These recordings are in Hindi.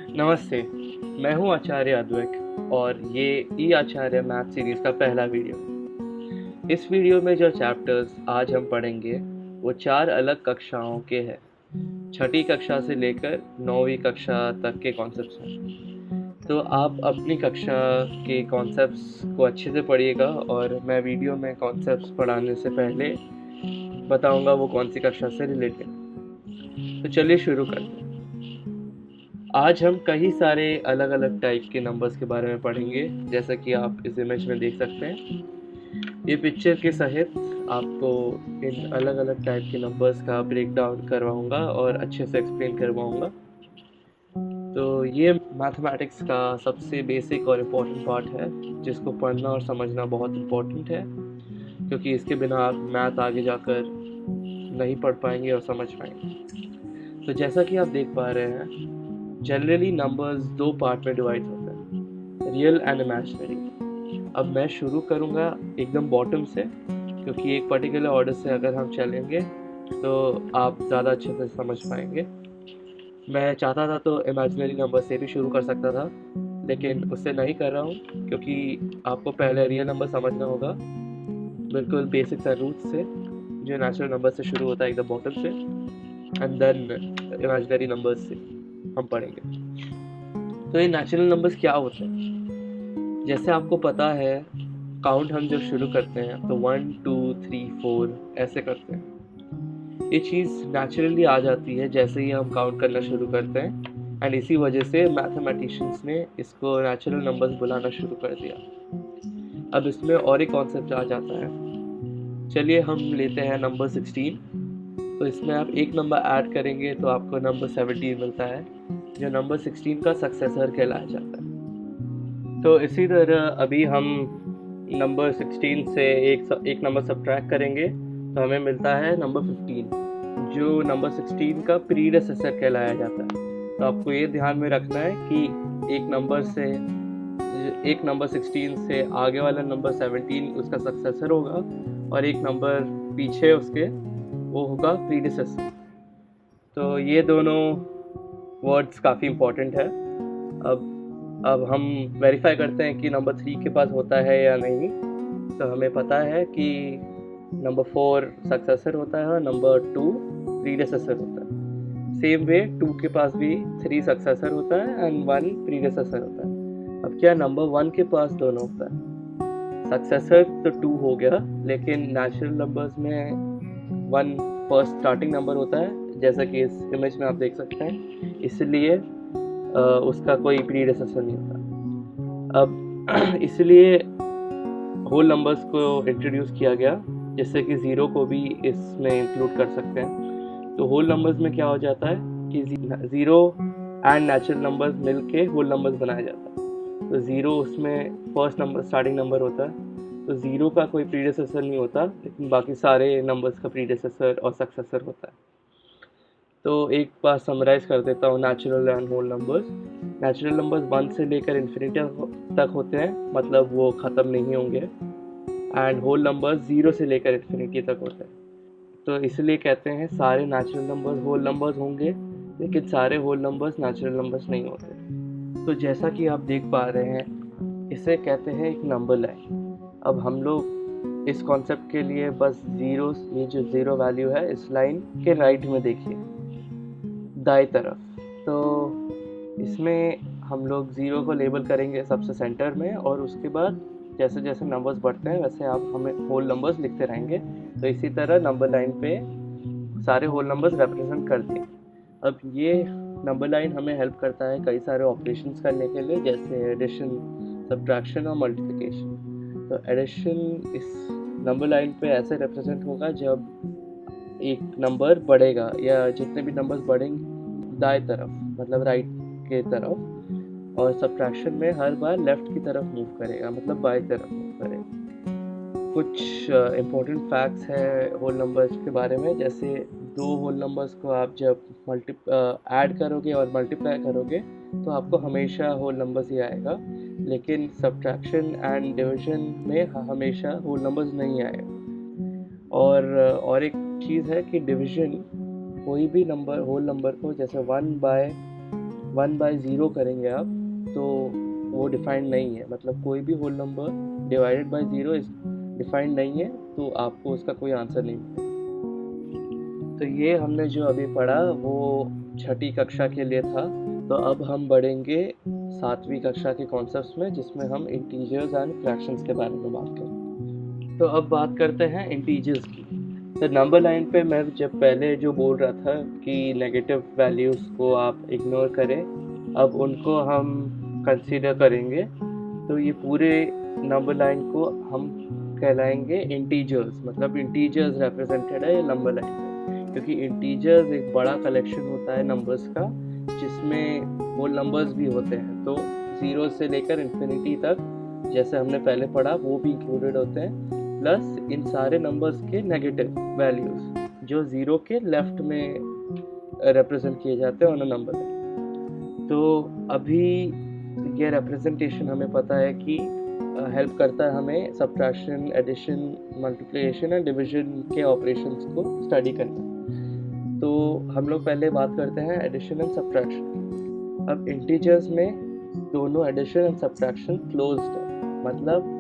नमस्ते, मैं हूं आचार्य अद्वैक और ये ई आचार्य मैथ सीरीज का पहला वीडियो। इस वीडियो में जो चैप्टर्स आज हम पढ़ेंगे वो 4 अलग कक्षाओं के हैं। छठी कक्षा से लेकर 9वीं कक्षा तक के कॉन्सेप्ट्स हैं। तो आप अपनी कक्षा के कॉन्सेप्ट्स को अच्छे से पढ़िएगा और मैं वीडियो में कॉन्सेप्ट्स पढ़ाने से पहले बताऊंगा वो कौन सी कक्षा से रिलेटेड। तो चलिए शुरू करते हैं। आज हम कई सारे अलग अलग टाइप के नंबर्स के बारे में पढ़ेंगे, जैसा कि आप इस इमेज में देख सकते हैं। ये पिक्चर के सहित आपको इन अलग अलग टाइप के नंबर्स का ब्रेक डाउन करवाऊंगा और अच्छे से एक्सप्लेन करवाऊंगा। तो ये मैथमेटिक्स का सबसे बेसिक और इम्पोर्टेंट पार्ट है, जिसको पढ़ना और समझना बहुत इम्पोर्टेंट है, क्योंकि इसके बिना आप मैथ आगे जाकर नहीं पढ़ पाएंगे और समझ पाएंगे। तो जैसा कि आप देख पा रहे हैं, जनरली नंबर्स 2 पार्ट में डिवाइड होते हैं, रियल एंड इमेजिनरी। अब मैं शुरू करूँगा एकदम बॉटम से, क्योंकि एक पर्टिकुलर ऑर्डर से अगर हम चलेंगे तो आप ज़्यादा अच्छे से समझ पाएंगे। मैं चाहता था तो इमेजिनरी नंबर से भी शुरू कर सकता था, लेकिन उससे नहीं कर रहा हूँ, क्योंकि आपको पहले रियल नंबर समझना होगा, बिल्कुल बेसिक सा रूट से, जो नेचुरल नंबर से शुरू होता है एकदम बॉटम से, एंड देन इमेजिनरी नंबर्स से हम पढ़ेंगे। तो ये नेचुरल नंबर्स क्या होते हैं? जैसे आपको पता है, काउंट हम जब शुरू करते हैं तो 1 2 3 4 ऐसे करते हैं। ये चीज़ नेचुरली आ जाती है जैसे ही हम काउंट करना शुरू करते हैं, एंड इसी वजह से मैथमेटिशियंस ने इसको नेचुरल नंबर्स बुलाना शुरू कर दिया। अब इसमें और एक कॉन्सेप्ट आ जाता है। चलिए हम लेते हैं नंबर 16। तो इसमें आप एक नंबर ऐड करेंगे तो आपको नंबर 17 मिलता है, जो नंबर 16 का सक्सेसर कहलाया जाता है। तो इसी तरह अभी हम नंबर 16 से एक नंबर सब्ट्रैक्ट करेंगे तो हमें मिलता है नंबर 15, जो नंबर 16 का प्रीडेसेसर कहलाया जाता है। तो आपको ये ध्यान में रखना है कि एक नंबर 16 से आगे वाला नंबर 17 उसका सक्सेसर होगा, और एक नंबर पीछे उसके वो होगा प्रीडिसेसर। तो ये दोनों वर्ड्स काफ़ी इम्पोर्टेंट है। अब हम वेरीफाई करते हैं कि नंबर 3 के पास होता है या नहीं। तो हमें पता है कि नंबर 4 सक्सेसर होता है और नंबर 2 प्रीडेसेसर होता है। सेम वे 2 के पास भी 3 सक्सेसर होता है एंड 1 प्रीडेसेसर होता है। अब क्या नंबर 1 के पास दोनों होता है? सक्सेसर तो 2 हो गया, लेकिन नेचुरल नंबर्स में 1 फर्स्ट स्टार्टिंग नंबर होता है, जैसा कि इस इमेज में आप देख सकते हैं, इसलिए उसका कोई प्रीडेसेसर नहीं होता। अब इसलिए होल नंबर्स को इंट्रोड्यूस किया गया, जिससे कि ज़ीरो को भी इसमें इंक्लूड कर सकते हैं। तो होल नंबर्स में क्या हो जाता है कि ज़ीरो एंड नेचुरल नंबर्स मिल के होल नंबर्स बनाया जाता है। तो ज़ीरो उसमें फर्स्ट नंबर स्टार्टिंग नंबर होता है, तो ज़ीरो का कोई प्रीडेसेसर नहीं होता, लेकिन बाकी सारे नंबर्स का प्रीडेसेसर और सक्सेसर होता है। तो एक बार समराइज़ कर देता हूँ natural and whole numbers. Natural numbers 1 से लेकर इन्फिनिटी तक होते हैं, मतलब वो ख़त्म नहीं होंगे, एंड होल नंबर्स 0 से लेकर इन्फिनिटी तक होते हैं। तो इसलिए कहते हैं सारे नेचुरल नंबर्स होल नंबर्स होंगे, लेकिन सारे होल नंबर्स नेचुरल नंबर्स नहीं होते। तो जैसा कि आप देख पा रहे हैं, इसे कहते हैं एक नंबर लाइन। अब हम लोग इस कॉन्सेप्ट के लिए बस ज़ीरो, ये जो ज़ीरो वैल्यू है इस लाइन के राइट में देखिए, दाएं तरफ। तो इसमें हम लोग ज़ीरो को लेबल करेंगे सबसे सेंटर में, और उसके बाद जैसे जैसे नंबर्स बढ़ते हैं वैसे आप हमें होल नंबर्स लिखते रहेंगे। तो इसी तरह नंबर लाइन पे सारे होल नंबर्स रिप्रेजेंट कर दें। अब ये नंबर लाइन हमें हेल्प करता है कई सारे ऑपरेशंस करने के लिए, जैसे एडिशन, सब्ट्रैक्शन और मल्टीप्लिकेशन। तो एडिशन इस नंबर लाइन पे ऐसे रिप्रेजेंट होगा जब एक नंबर बढ़ेगा, या जितने भी नंबर्स बढ़ेंगे दाएं तरफ, मतलब राइट के तरफ, और सब्ट्रैक्शन में हर बार लेफ्ट की तरफ मूव करेगा, मतलब बाएं तरफ मूव करेगा। कुछ इम्पोर्टेंट फैक्ट्स है होल नंबर्स के बारे में, जैसे दो होल नंबर्स को आप जब ऐड करोगे और मल्टीप्लाई करोगे तो आपको हमेशा होल नंबर्स ही आएगा, लेकिन सब्ट्रैक्शन एंड डिवीजन में हमेशा होल नंबर्स नहीं आएगा। और एक चीज़ है कि डिवीजन कोई भी नंबर होल नंबर को, जैसे 1/2 1/0 करेंगे आप तो वो डिफाइंड नहीं है, मतलब कोई भी होल नंबर डिवाइडेड बाय 0 इस डिफाइंड नहीं है, तो आपको उसका कोई आंसर नहीं मिलेगा। तो ये हमने जो अभी पढ़ा वो छठी कक्षा के लिए था। तो अब हम बढ़ेंगे 7वीं कक्षा के कॉन्सेप्ट्स में, जिसमें हम इंटीजर्स एंड फ्रैक्शंस के बारे में बात करें। तो अब बात करते हैं इंटीजर्स की। तो नंबर लाइन पे मैं जब पहले जो बोल रहा था कि नेगेटिव वैल्यूज़ को आप इग्नोर करें, अब उनको हम कंसीडर करेंगे। तो ये पूरे नंबर लाइन को हम कहलाएंगे इंटीजर्स, मतलब इंटीजर्स रिप्रेजेंटेड है ये नंबर लाइन पे, क्योंकि इंटीजर्स एक बड़ा कलेक्शन होता है नंबर्स का, जिसमें होल नंबर्स भी होते हैं। तो 0 से लेकर इन्फिनिटी तक, जैसे हमने पहले पढ़ा, वो भी इंक्लूडेड होते हैं, प्लस इन सारे नंबर्स के नेगेटिव वैल्यूज़ जो 0 के लेफ्ट में रिप्रेजेंट किए जाते हैं ऑन अ नंबर लाइन। तो अभी ये रिप्रेजेंटेशन हमें पता है कि हेल्प करता है हमें subtraction, addition, multiplication and division के ऑपरेशंस को स्टडी करना। तो हम लोग पहले बात करते हैं एडिशन एंड सब्ट्रैक्शन। अब इंटीजर्स में दोनों एडिशन एंड सब्ट्रैक्शन क्लोज्ड है, मतलब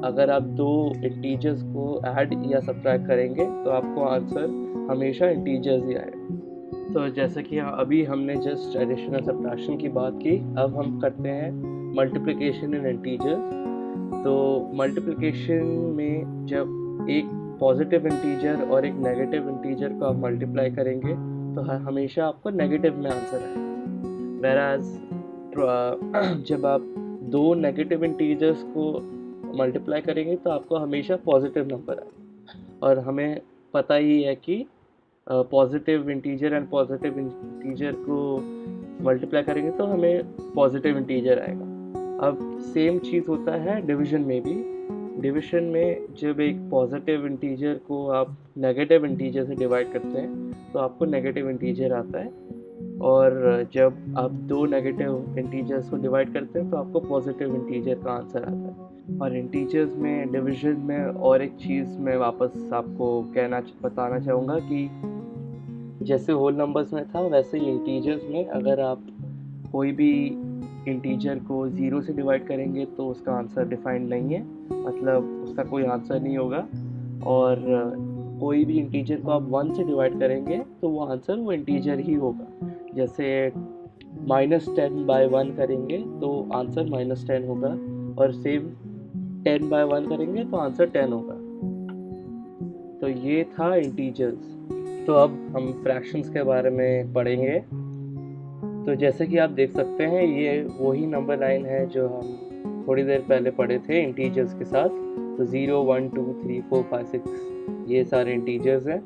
अगर आप दो इंटीजर्स को ऐड या सब्ट्रैक्ट करेंगे तो आपको आंसर हमेशा इंटीजर्स ही आएगा। तो जैसे कि अभी हमने जस्ट एडिशन और सब्ट्रैक्शन की बात की, अब हम करते हैं मल्टीप्लिकेशन इन इंटीजर्स। तो मल्टीप्लिकेशन में जब एक पॉजिटिव इंटीजर और एक नेगेटिव इंटीजर को आप मल्टीप्लाई करेंगे तो हमेशा आपको नेगेटिव में आंसर आएगा। वेराज जब आप दो नेगेटिव इंटीजर्स को मल्टीप्लाई करेंगे तो आपको हमेशा पॉजिटिव नंबर आएगा। और हमें पता ही है कि positive integer and positive integer को मल्टीप्लाई करेंगे तो हमें पॉजिटिव इंटीजर आएगा। अब सेम चीज़ होता है डिवीजन में भी। डिवीजन में जब एक पॉजिटिव इंटीजर को आप नेगेटिव इंटीजर से डिवाइड करते हैं तो आपको नेगेटिव इंटीजर आता है, और जब आप दो नेगेटिव इंटीजर्स को डिवाइड करते हैं तो आपको पॉजिटिव इंटीजर का आंसर आता है। और इंटीजर्स में डिवीजन में और एक चीज़ मैं वापस आपको बताना चाहूँगा कि जैसे होल नंबर्स में था वैसे ही इंटीजर्स में अगर आप कोई भी इंटीजर को 0 से डिवाइड करेंगे तो उसका आंसर डिफाइंड नहीं है, मतलब उसका कोई आंसर नहीं होगा। और कोई भी इंटीजर को आप 1 से डिवाइड करेंगे तो वो आंसर वो इंटीजर ही होगा। जैसे -10/1 करेंगे तो आंसर -10 होगा, और सेम 10/1 करेंगे तो आंसर 10 होगा। तो ये था इंटीजर्स। तो अब हम फ्रैक्शंस के बारे में पढ़ेंगे। तो जैसे कि आप देख सकते हैं ये वही नंबर लाइन है जो हम थोड़ी देर पहले पढ़े थे इंटीजर्स के साथ। तो 0, 1, 2, 3, 4, 5, 6 ये सारे इंटीजर्स हैं।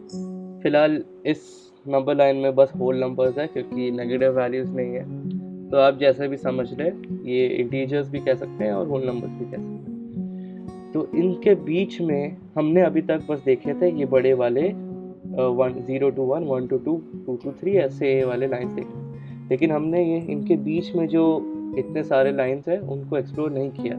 फिलहाल इस नंबर लाइन में बस होल नंबर्स है क्योंकि नेगेटिव वैल्यूज़ नहीं है। तो आप जैसे भी समझ लें, ये इंटीजर्स भी कह सकते हैं और होल नंबर्स भी कह सकते हैं। तो इनके बीच में हमने अभी तक बस देखे थे ये बड़े वाले 0 to 1, 1 to 2, 2 to 3 ऐसे वाले लाइन्स देखे, लेकिन हमने ये इनके बीच में जो इतने सारे लाइन्स हैं उनको एक्सप्लोर नहीं किया।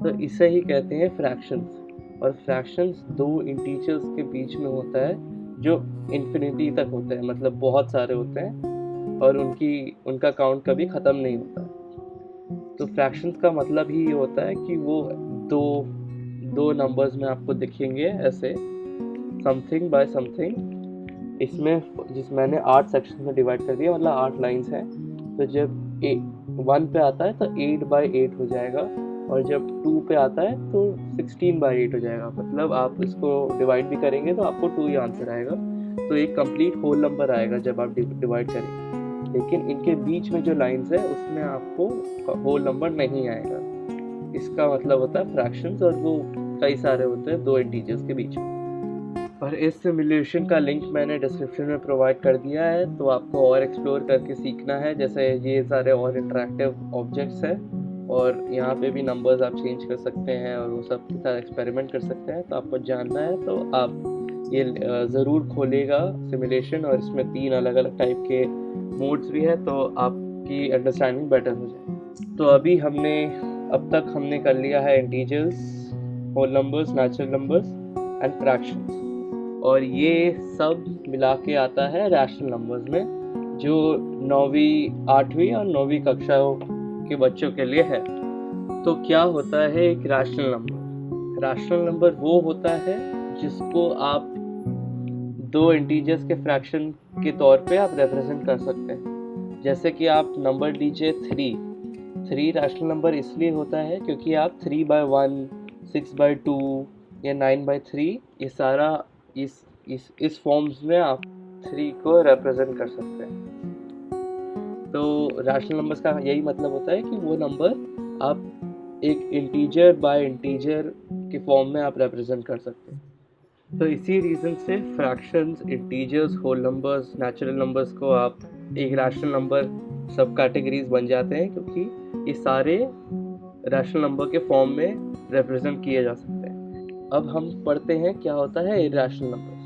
तो इसे ही कहते हैं फ्रैक्शंस। और फ्रैक्शंस दो इंटीजर्स के बीच में होता है जो इन्फिनिटी तक होते हैं, मतलब बहुत सारे होते हैं और उनका काउंट कभी ख़त्म नहीं होता। तो फ्रैक्शंस का मतलब ही ये होता है कि वो दो नंबर्स में आपको दिखेंगे ऐसे, समथिंग बाय समथिंग। इसमें मैंने 8 सेक्शन में डिवाइड कर दिया, मतलब 8 लाइन्स हैं। तो जब 1 पे आता है तो 8/8 हो जाएगा, और जब 2 पे आता है तो 16/8 हो जाएगा। मतलब आप इसको डिवाइड भी करेंगे तो आपको 2 ही आंसर आएगा। तो एक कंप्लीट होल नंबर आएगा जब आप डिवाइड करेंगे। लेकिन इनके बीच में जो लाइन्स है उसमें आपको होल नंबर नहीं आएगा। इसका मतलब होता है फ्रैक्शंस, और वो कई सारे होते हैं दो इंटीजर्स के बीच में। और इस सिमुलेशन का लिंक मैंने डिस्क्रिप्शन में प्रोवाइड कर दिया है, तो आपको और एक्सप्लोर करके सीखना है। जैसे ये सारे और इंटरेक्टिव ऑब्जेक्ट्स हैं, और यहाँ पे भी नंबर्स आप चेंज कर सकते हैं और वो सब के साथ एक्सपेरिमेंट कर सकते हैं। तो आपको जानना है तो आप ये ज़रूर खोलिएगा सिमुलेशन, और इसमें 3 अलग अलग टाइप के मोड्स भी है, तो आपकी अंडरस्टैंडिंग बेटर हो जाएगी। तो अभी अब तक हमने कर लिया है integers, whole numbers, natural numbers and fractions, और ये सब मिला के आता है रैशनल नंबर्स में, जो 9वीं 8वीं और 9वीं कक्षाओं के बच्चों के लिए है। तो क्या होता है एक रैशनल नंबर? रैशनल नंबर वो होता है जिसको आप दो इंटीजर्स के फ्रैक्शन के तौर पे आप रिप्रेजेंट कर सकते हैं। जैसे कि आप नंबर लीजिए 3 रैशनल नंबर इसलिए होता है क्योंकि आप 3/1, 6/2 या 9/3 ये सारा इस फॉर्म्स में आप 3 को रिप्रेजेंट कर सकते हैं। तो रैशनल नंबर्स का यही मतलब होता है कि वो नंबर आप एक इंटीजर बाय इंटीजर के फॉर्म में आप रिप्रेजेंट कर सकते हैं। तो इसी रीज़न से fractions, integers, whole numbers, natural numbers को आप एक रैशनल नंबर सब कैटेगरीज बन जाते हैं क्योंकि ये सारे रैशनल नंबर के फॉर्म में रिप्रेजेंट किए जा सकते हैं। अब हम पढ़ते हैं क्या होता है इरैशनल नंबर्स।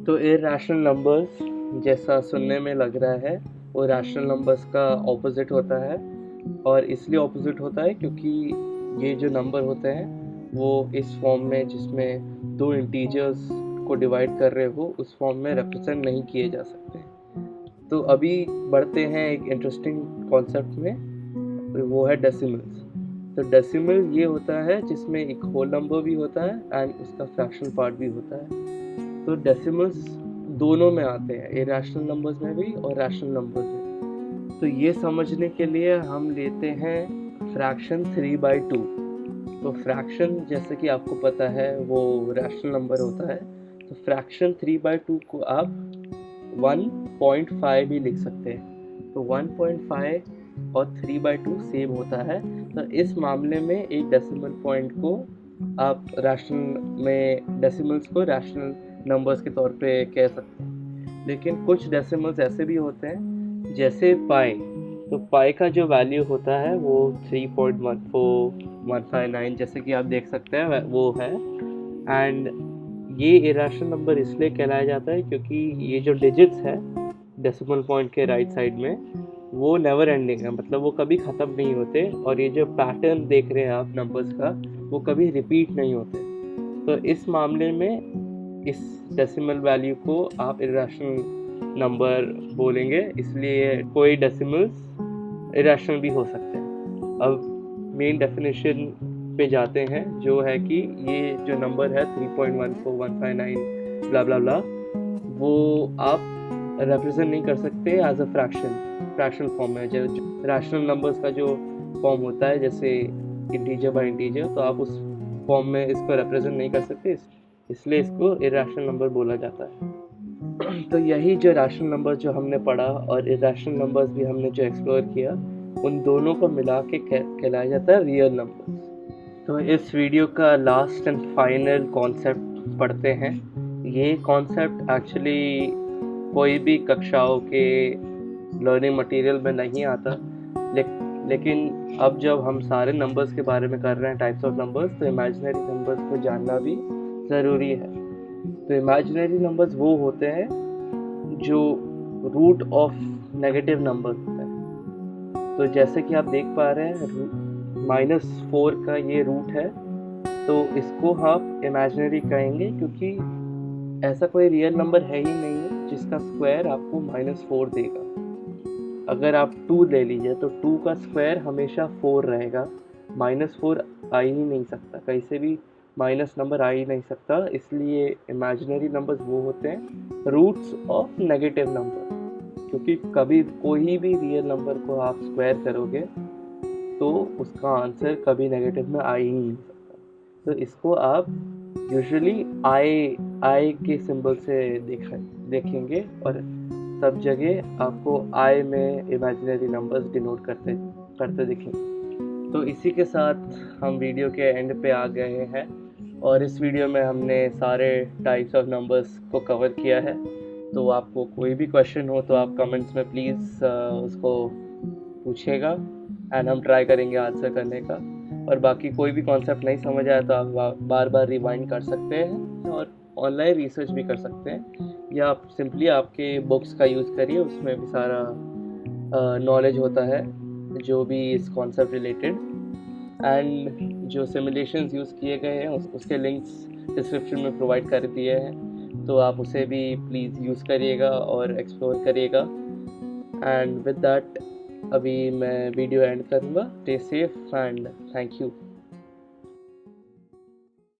तो इरैशनल नंबर्स जैसा सुनने में लग रहा है वो रैशनल नंबर्स का ऑपोजिट होता है, और इसलिए ऑपोजिट होता है क्योंकि ये जो नंबर होते हैं वो इस फॉर्म में जिसमें दो इंटीजर्स को डिवाइड कर रहे हो उस फॉर्म में रिप्रेजेंट नहीं किए जा सकते। तो अभी बढ़ते हैं एक इंटरेस्टिंग कॉन्सेप्ट में, वो है डेसिमल्स। तो डेसिमल ये होता है जिसमें एक होल नंबर भी होता है एंड उसका फ्रैक्शन पार्ट भी होता है। तो डेसिमल्स दोनों में आते हैं, इरैशनल नंबर्स में भी और रैशनल नंबर्स में। तो ये समझने के लिए हम लेते हैं फ्रैक्शन 3/2। तो फ्रैक्शन जैसे कि आपको पता है वो रैशनल नंबर होता है, तो फ्रैक्शन 3/2 को आप 1.5 भी लिख सकते हैं। तो 1.5 और 3/2 सेम होता है। तो इस मामले में एक डेसिमल पॉइंट को आप रैशनल में डेसिमल्स को रैशनल नंबर्स के तौर पे कह सकते हैं। लेकिन कुछ डेसिमल्स ऐसे भी होते हैं जैसे पाई। तो पाई का जो वैल्यू होता है वो 3.14159 जैसे कि आप देख सकते हैं वो है। एंड ये इरैशनल नंबर इसलिए कहलाया जाता है क्योंकि ये जो डिजिट्स है डेसिमल पॉइंट के राइट साइड में वो नेवर एंडिंग है, मतलब वो कभी ख़त्म नहीं होते, और ये जो पैटर्न देख रहे हैं आप नंबर्स का वो कभी रिपीट नहीं होते। तो इस मामले में इस डेसिमल वैल्यू को आप इरैशनल नंबर बोलेंगे, इसलिए कोई डेसिमल्स इरैशनल भी हो सकते हैं। अब मेन डेफिनेशन पे जाते हैं जो है कि ये जो नंबर है 3.14159 ब्ला ब्ला ब्ला वो आप रिप्रेजेंट नहीं कर सकते एज अ फ्रैक्शनल फॉर्म में। जो रैशनल नंबर्स का जो फॉर्म होता है जैसे इंटीजर बाय इंटीजर, तो आप उस फॉर्म में इसको रिप्रेजेंट नहीं कर सकते, इसलिए इसको इरैशनल नंबर बोला जाता है। तो यही जो रैशनल नंबर जो हमने पढ़ा और इरैशनल नंबर्स भी हमने जो एक्सप्लोर किया, उन दोनों को मिला के कहलाया जाता है रियल नंबर्स। तो इस वीडियो का लास्ट एंड फाइनल कॉन्सेप्ट पढ़ते हैं। ये कॉन्सेप्ट एक्चुअली कोई भी कक्षाओं के लर्निंग मटेरियल में नहीं आता, लेकिन अब जब हम सारे नंबर्स के बारे में कर रहे हैं, टाइप्स ऑफ नंबर्स, तो इमेजिनरी नंबर्स को जानना भी ज़रूरी है। तो इमेजिनरी नंबर्स वो होते हैं जो रूट ऑफ नेगेटिव नंबर होता है। तो जैसे कि आप देख पा रहे हैं -4 का ये रूट है, तो इसको आप इमेजिनरी कहेंगे क्योंकि ऐसा कोई रियल नंबर है ही नहीं जिसका स्क्वायर आपको -4 देगा। अगर आप 2 ले लीजिए तो 2 का स्क्वायर हमेशा 4 रहेगा, -4 आ ही नहीं सकता, कहीं से भी माइनस नंबर आ ही नहीं सकता। इसलिए इमेजिनरी नंबर्स वो होते हैं रूट्स ऑफ नेगेटिव नंबर, क्योंकि कभी कोई भी रियल नंबर को आप स्क्वायर करोगे तो उसका आंसर कभी नेगेटिव में आ ही नहीं सकता। तो इसको आप यूजुअली आई के सिंबल से देखेंगे और सब जगह आपको आई में इमेजिनरी नंबर्स डिनोट करते दिखेंगे। तो इसी के साथ हम वीडियो के एंड पे आ गए हैं, और इस वीडियो में हमने सारे टाइप्स ऑफ नंबर्स को कवर किया है। तो आपको कोई भी क्वेश्चन हो तो आप कमेंट्स में प्लीज़ उसको पूछिएगा एंड हम ट्राई करेंगे आंसर करने का। और बाकी कोई भी कॉन्सेप्ट नहीं समझ आया तो आप बार बार रिवाइंड कर सकते हैं और ऑनलाइन रिसर्च भी कर सकते हैं, या आप सिंपली आपके बुक्स का यूज़ करिए, उसमें भी सारा नॉलेज होता है जो भी इस कॉन्सेप्ट रिलेटेड। एंड जो सिमुलेशंस यूज़ किए गए हैं उसके लिंक्स डिस्क्रिप्शन में प्रोवाइड कर दिए हैं, तो आप उसे भी प्लीज़ यूज़ करिएगा और एक्सप्लोर करिएगा। एंड विद दैट अभी मैं वीडियो एंड करूँगा। Stay safe and thank you.